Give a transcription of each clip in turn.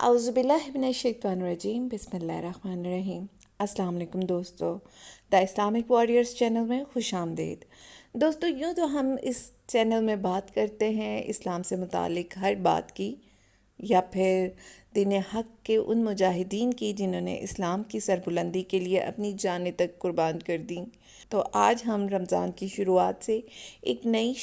اعوذ باللہ من الشیطان الرجیم، بسم اللہ الرحمن الرحیم۔ السلام علیکم دوستو، دا اسلامک وارریئرز چینل میں خوش آمدید۔ دوستو، یوں تو ہم اس چینل میں بات کرتے ہیں اسلام سے متعلق ہر بات کی، یا پھر دین حق کے ان مجاہدین کی جنہوں نے اسلام کی سربلندی کے لیے اپنی جانیں تک قربان کر دیں۔ تو آج ہم رمضان کی شروعات سے ایک نئی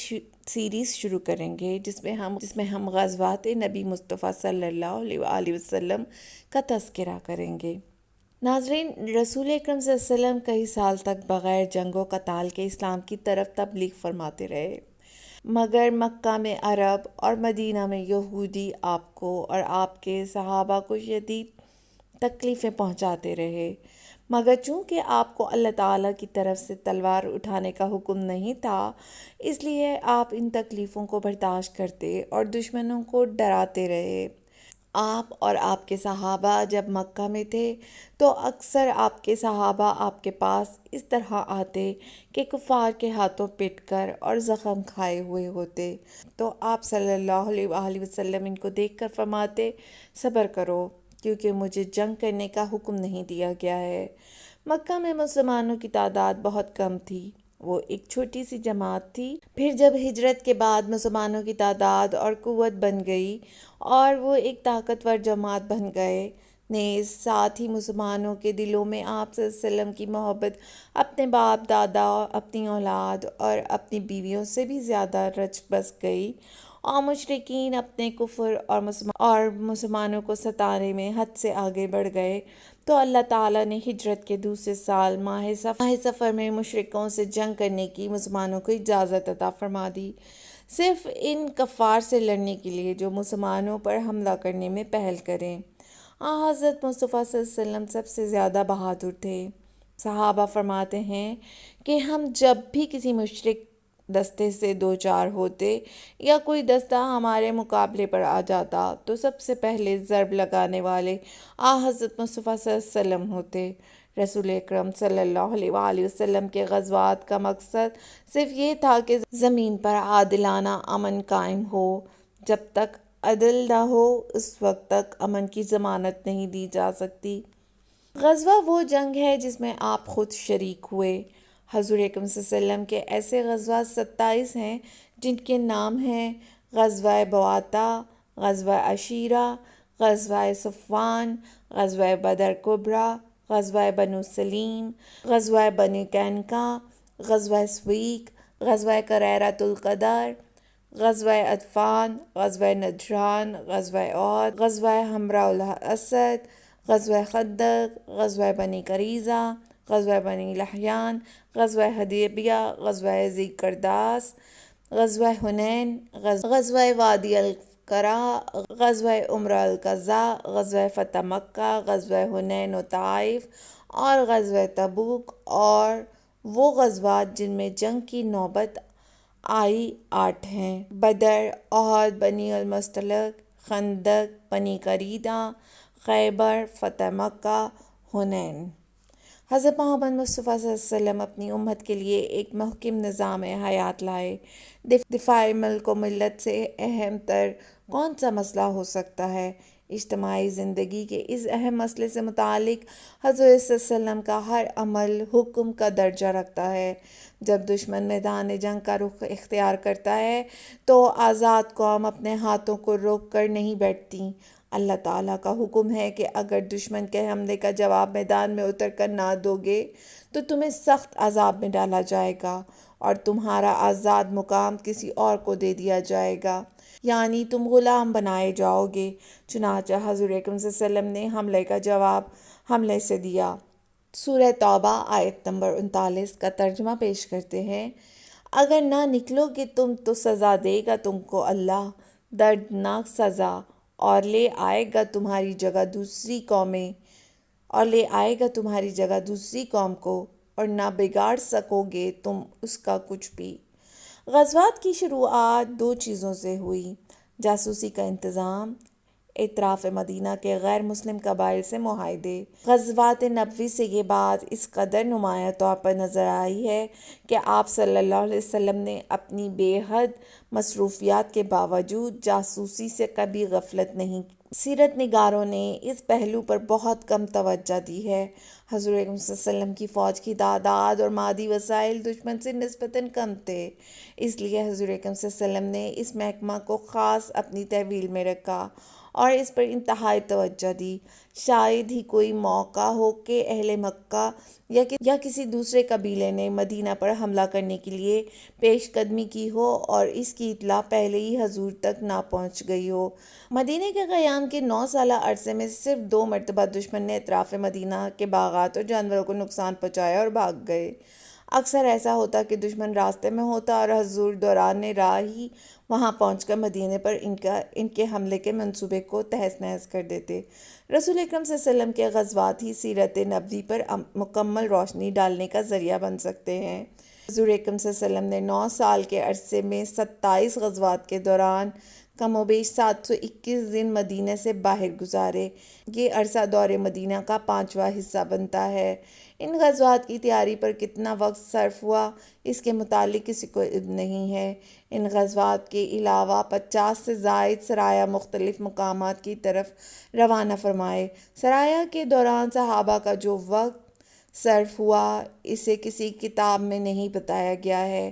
سیریز شروع کریں گے جس میں ہم غزوات نبی مصطفیٰ صلی اللہ علیہ وآلہ وسلم کا تذکرہ کریں گے۔ ناظرین، رسول اکرم صلی اللہ علیہ وسلم کئی سال تک بغیر جنگ و قتال کے اسلام کی طرف تبلیغ فرماتے رہے، مگر مکہ میں عرب اور مدینہ میں یہودی آپ کو اور آپ کے صحابہ کو شدید تکلیفیں پہنچاتے رہے، مگر چونکہ آپ کو اللہ تعالیٰ کی طرف سے تلوار اٹھانے کا حکم نہیں تھا، اس لیے آپ ان تکلیفوں کو برداشت کرتے اور دشمنوں کو ڈراتے رہے۔ آپ اور آپ کے صحابہ جب مکہ میں تھے تو اکثر آپ کے صحابہ آپ کے پاس اس طرح آتے کہ کفار کے ہاتھوں پٹ کر اور زخم کھائے ہوئے ہوتے، تو آپ صلی اللہ علیہ وآلہ وسلم ان کو دیکھ کر فرماتے، صبر کرو، کیونکہ مجھے جنگ کرنے کا حکم نہیں دیا گیا ہے۔ مکہ میں مسلمانوں کی تعداد بہت کم تھی، وہ ایک چھوٹی سی جماعت تھی۔ پھر جب ہجرت کے بعد مسلمانوں کی تعداد اور قوت بن گئی اور وہ ایک طاقتور جماعت بن گئے، نیز ساتھ ہی مسلمانوں کے دلوں میں آپ صلی اللہ علیہ وسلم کی محبت اپنے باپ دادا، اپنی اولاد اور اپنی بیویوں سے بھی زیادہ رچ بس گئی، اور مشرکین اپنے کفر اور مسلمانوں کو ستانے میں حد سے آگے بڑھ گئے، تو اللہ تعالیٰ نے ہجرت کے دوسرے سال ماہ سفر میں مشرکوں سے جنگ کرنے کی مسلمانوں کو اجازت عطا فرما دی، صرف ان کفار سے لڑنے کے لیے جو مسلمانوں پر حملہ کرنے میں پہل کریں۔ حضرت مصطفیٰ صلی اللہ علیہ وسلم سب سے زیادہ بہادر تھے۔ صحابہ فرماتے ہیں کہ ہم جب بھی کسی مشرک دستے سے دو چار ہوتے یا کوئی دستہ ہمارے مقابلے پر آ جاتا تو سب سے پہلے ضرب لگانے والے حضرت مصطفیٰ صلی اللہ علیہ وسلم ہوتے۔ رسول اکرم صلی اللہ علیہ وآلہ وسلم کے غزوات کا مقصد صرف یہ تھا کہ زمین پر عادلانہ امن قائم ہو۔ جب تک عدل نہ ہو اس وقت تک امن کی ضمانت نہیں دی جا سکتی۔ غزوہ وہ جنگ ہے جس میں آپ خود شریک ہوئے۔ حضور اکرم صلی اللہ علیہ وسلم کے ایسے غزوات 27 ہیں جن کے نام ہیں غزوہ بواطہ، غزوہ عشیرہ، غزوہ صفوان، غزوہ بدر کبریٰ، غزوہ بنو سلیم، غزوہ بنو قینقاع، غزوہ سویق، غزوہ قریرۃ القدر، غزوہ عطفان، غزوہ نجران، غزوہ احد، غزوہ حمراء الاسد، غزوہ خندق، غزوہ بنی قریظہ، غزوہ بنی لحیان، غزوہ حدیبیہ، غزوہ ذی قرداس، غزوہ حنین، غزوہ وادی القرا، غزوہ عمرہ القضاء، غزوہ فتح مکہ، غزوہ حنین و طائف اور غزوہ تبوک، اور وہ غزوات جن میں جنگ کی نوبت آئی 8 ہیں: بدر، احد، بنی المصطلق، خندق، بنی قریظہ، خیبر، فتح مکہ، حنین۔ حضرت محمد مصطفیٰ صلی اللہ علیہ وسلم اپنی امت کے لیے ایک محکم نظام حیات لائے۔ دفاع ملک و ملت سے اہم تر کون سا مسئلہ ہو سکتا ہے؟ اجتماعی زندگی کے اس اہم مسئلے سے متعلق حضور صلی اللہ علیہ وسلم کا ہر عمل حکم کا درجہ رکھتا ہے۔ جب دشمن میدان جنگ کا رخ اختیار کرتا ہے تو آزاد قوم اپنے ہاتھوں کو روک کر نہیں بیٹھتی۔ اللہ تعالیٰ کا حکم ہے کہ اگر دشمن کے حملے کا جواب میدان میں اتر کر نہ دو گے تو تمہیں سخت عذاب میں ڈالا جائے گا اور تمہارا آزاد مقام کسی اور کو دے دیا جائے گا، یعنی تم غلام بنائے جاؤ گے۔ چنانچہ حضور اکرم صلی اللہ علیہ وسلم نے حملے کا جواب حملے سے دیا۔ سورہ توبہ آیت نمبر 39 کا ترجمہ پیش کرتے ہیں: اگر نہ نکلو گے تم تو سزا دے گا تم کو اللہ، دردناک سزا، اور لے آئے گا تمہاری جگہ دوسری قوم کو، اور نہ بگاڑ سکو گے تم اس کا کچھ بھی۔ غزوات کی شروعات دو چیزوں سے ہوئی: جاسوسی کا انتظام، اطراف مدینہ کے غیر مسلم قبائل سے معاہدے۔ غزوات نبوی سے یہ بات اس قدر نمایاں طور پر نظر آئی ہے کہ آپ صلی اللہ علیہ وسلم نے اپنی بے حد مصروفیات کے باوجود جاسوسی سے کبھی غفلت نہیں کی۔ سیرت نگاروں نے اس پہلو پر بہت کم توجہ دی ہے۔ حضور اکرم صلی اللہ علیہ وسلم کی فوج کی تعداد اور مادی وسائل دشمن سے نسبتاً کم تھے، اس لیے حضور اکرم صلی اللہ علیہ وسلم نے اس محکمہ کو خاص اپنی تحویل میں رکھا اور اس پر انتہائی توجہ دی۔ شاید ہی کوئی موقع ہو کہ اہل مکہ یا کسی دوسرے قبیلے نے مدینہ پر حملہ کرنے کے لیے پیش قدمی کی ہو اور اس کی اطلاع پہلے ہی حضور تک نہ پہنچ گئی ہو۔ مدینہ کے قیام کے 9 سالہ عرصے میں صرف 2 مرتبہ دشمن نے اطراف مدینہ کے باغات اور جانوروں کو نقصان پہنچایا اور بھاگ گئے۔ اکثر ایسا ہوتا کہ دشمن راستے میں ہوتا اور حضور دوران راہ ہی وہاں پہنچ کر مدینے پر ان کے حملے کے منصوبے کو تہس نہس کر دیتے۔ رسول اکرم صلی اللہ علیہ وسلم کے غزوات ہی سیرت نبوی پر مکمل روشنی ڈالنے کا ذریعہ بن سکتے ہیں۔ حضور اکرم صلی اللہ علیہ وسلم نے 9 سال کے عرصے میں 27 غزوات کے دوران کم و بیش 721 دن مدینہ سے باہر گزارے۔ یہ عرصہ دور مدینہ کا 5واں حصہ بنتا ہے۔ ان غزوات کی تیاری پر کتنا وقت صرف ہوا اس کے متعلق کسی کو علم نہیں ہے۔ ان غزوات کے علاوہ 50 سے زائد سرایا مختلف مقامات کی طرف روانہ فرمائے۔ سرایا کے دوران صحابہ کا جو وقت صرف ہوا اسے کسی کتاب میں نہیں بتایا گیا ہے۔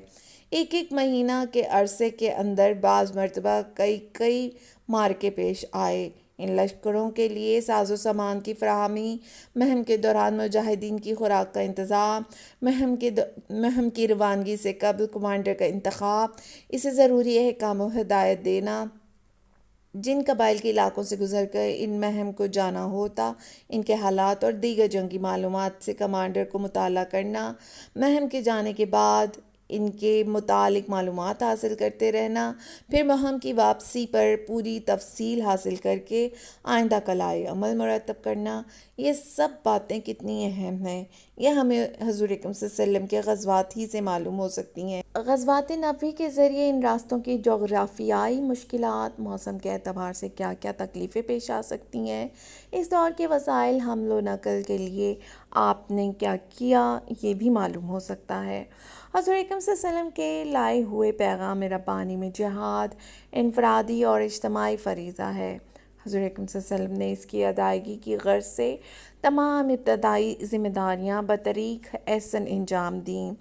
ایک مہینہ کے عرصے کے اندر بعض مرتبہ کئی مارکے پیش آئے۔ ان لشکروں کے لیے ساز و سامان کی فراہمی، مہم کے دوران مجاہدین کی خوراک کا انتظام، مہم کی روانگی سے قبل کمانڈر کا انتخاب، اسے ضروری احکام و ہدایت دینا، جن قبائل کے علاقوں سے گزر کر ان مہم کو جانا ہوتا ان کے حالات اور دیگر جنگی معلومات سے کمانڈر کو مطلع کرنا، مہم کے جانے کے بعد ان کے متعلق معلومات حاصل کرتے رہنا، پھر مہم کی واپسی پر پوری تفصیل حاصل کر کے آئندہ کا لائحہ عمل مرتب کرنا۔ یہ سب باتیں کتنی اہم ہیں، یہ ہمیں حضور اکرم صلی اللہ علیہ وسلم کے غزوات ہی سے معلوم ہو سکتی ہیں۔ غزوات نبوی کے ذریعے ان راستوں کی جغرافیائی مشکلات، موسم کے اعتبار سے کیا کیا تکلیفیں پیش آ سکتی ہیں، اس دور کے وسائل حمل و نقل کے لیے آپ نے کیا کیا، یہ بھی معلوم ہو سکتا ہے۔ حضور اکرم صلی اللہ علیہ وسلم کے لائے ہوئے پیغام ربانی میں جہاد انفرادی اور اجتماعی فریضہ ہے۔ حضور اکرم صلی اللہ علیہ وسلم نے اس کی ادائیگی کی غرض سے تمام ابتدائی ذمہ داریاں بطریق احسن انجام دیں۔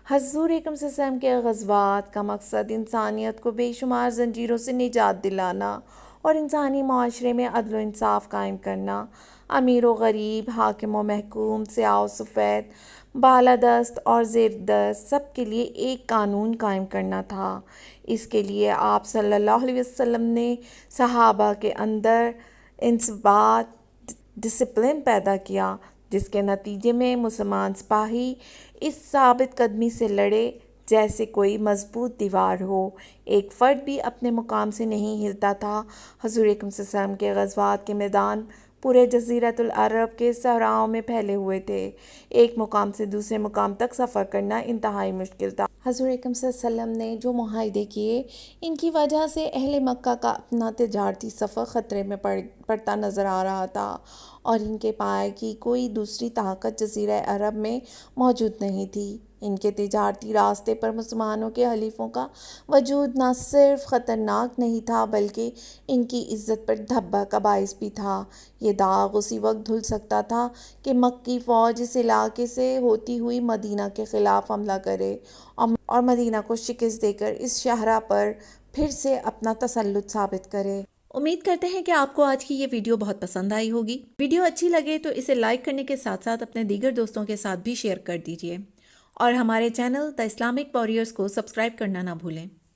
حضور اکرم صلی اللہ علیہ وسلم کے غزوات کا مقصد انسانیت کو بے شمار زنجیروں سے نجات دلانا اور انسانی معاشرے میں عدل و انصاف قائم کرنا، امیر و غریب، حاکم و محکوم، سیاہ و سفید، بالادست اور زیر دست سب کے لیے ایک قانون قائم کرنا تھا۔ اس کے لیے آپ صلی اللہ علیہ وسلم نے صحابہ کے اندر انضباط، ڈسپلن پیدا کیا، جس کے نتیجے میں مسلمان سپاہی اس ثابت قدمی سے لڑے جیسے کوئی مضبوط دیوار ہو، ایک فرد بھی اپنے مقام سے نہیں ہلتا تھا۔ حضور اکرم صلی اللہ علیہ وسلم کے غزوات کے میدان پورے جزیرۃ العرب کے صحراؤں میں پھیلے ہوئے تھے۔ ایک مقام سے دوسرے مقام تک سفر کرنا انتہائی مشکل تھا۔ حضور اکرم صلی اللہ علیہ وسلم نے جو معاہدے کیے، ان کی وجہ سے اہل مکہ کا اپنا تجارتی سفر خطرے میں پڑتا نظر آ رہا تھا اور ان کے پائے کی کوئی دوسری طاقت جزیرہ عرب میں موجود نہیں تھی۔ ان کے تجارتی راستے پر مسلمانوں کے حلیفوں کا وجود نہ صرف خطرناک نہیں تھا بلکہ ان کی عزت پر دھبہ کا باعث بھی تھا۔ یہ داغ اسی وقت دھل سکتا تھا کہ مکی فوج اس علاقے سے ہوتی ہوئی مدینہ کے خلاف حملہ کرے اور مدینہ کو شکست دے کر اس شاہراہ پر پھر سے اپنا تسلط ثابت کرے۔ امید کرتے ہیں کہ آپ کو آج کی یہ ویڈیو بہت پسند آئی ہوگی۔ ویڈیو اچھی لگے تو اسے لائک کرنے کے ساتھ ساتھ اپنے دیگر دوستوں کے ساتھ بھی شیئر کر دیجیے اور ہمارے چینل دی اسلامک واریئرز کو سبسکرائب کرنا نہ بھولیں۔